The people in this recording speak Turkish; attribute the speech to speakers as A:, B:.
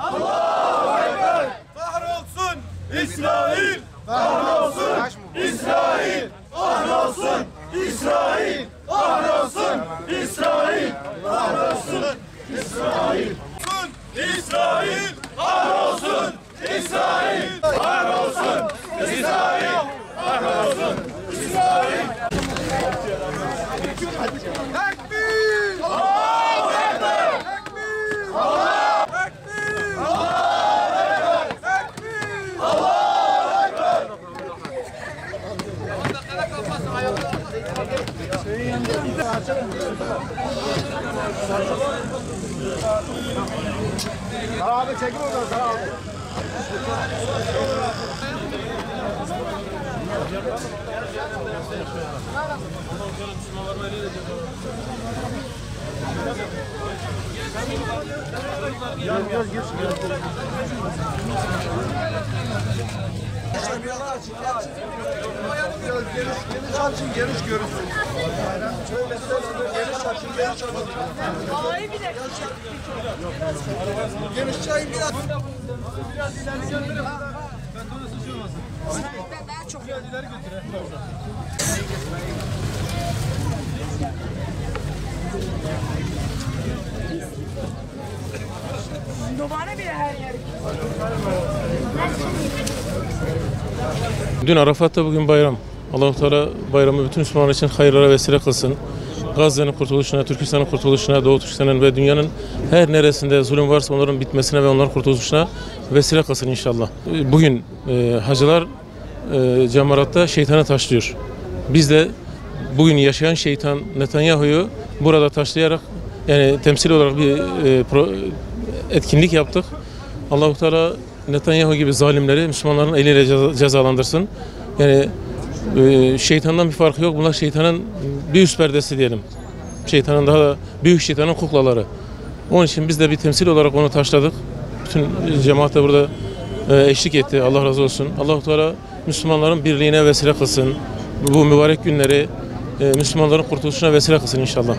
A: Allahu Ekber! Kahrolsun İsrail! Kahrolsun İsrail! Kahrolsun İsrail! Kahrolsun İsrail! Kahrolsun İsrail! İsrail! Kahrolsun İsrail! Kahrolsun İsrail! Kahrolsun İsrail! Tekbir! Allahu Ekber! Tekbir! Allahu Ekber! Allahu Ekber! Tekbir! Allahu Ekber! Sara abi çekin oradan Sara abi. Geniş açın, geniş görünsün. Geniş açın, geniş açın. Geniş çayın biraz. Biraz ileri götürün. Ben daha çok ileri götürün.
B: Duvara bile her yer.
C: Dün Arafat'ta, bugün bayram. Allah-u Teala bayramı bütün Müslümanlar için hayırlara vesile kılsın. Gazze'nin kurtuluşuna, Türkistan'ın kurtuluşuna, Doğu Türkistan'ın ve dünyanın her neresinde zulüm varsa onların bitmesine ve onların kurtuluşuna vesile kılsın inşallah. Bugün hacılar cemaratta şeytanı taşlıyor. Biz de bugün yaşayan şeytan Netanyahu'yu burada taşlayarak, yani temsil olarak bir etkinlik yaptık. Allah-u Teala Netanyahu gibi zalimleri Müslümanların eliyle cezalandırsın. Yani şeytandan bir farkı yok. Bunlar şeytanın bir üst perdesi diyelim. Şeytanın daha da büyük şeytanın kuklaları. Onun için biz de bir temsil olarak onu taşladık. Bütün cemaat de burada eşlik etti. Allah razı olsun. Allah-u Teala Müslümanların birliğine vesile kılsın. Bu mübarek günleri Müslümanların kurtuluşuna vesile kılsın inşallah.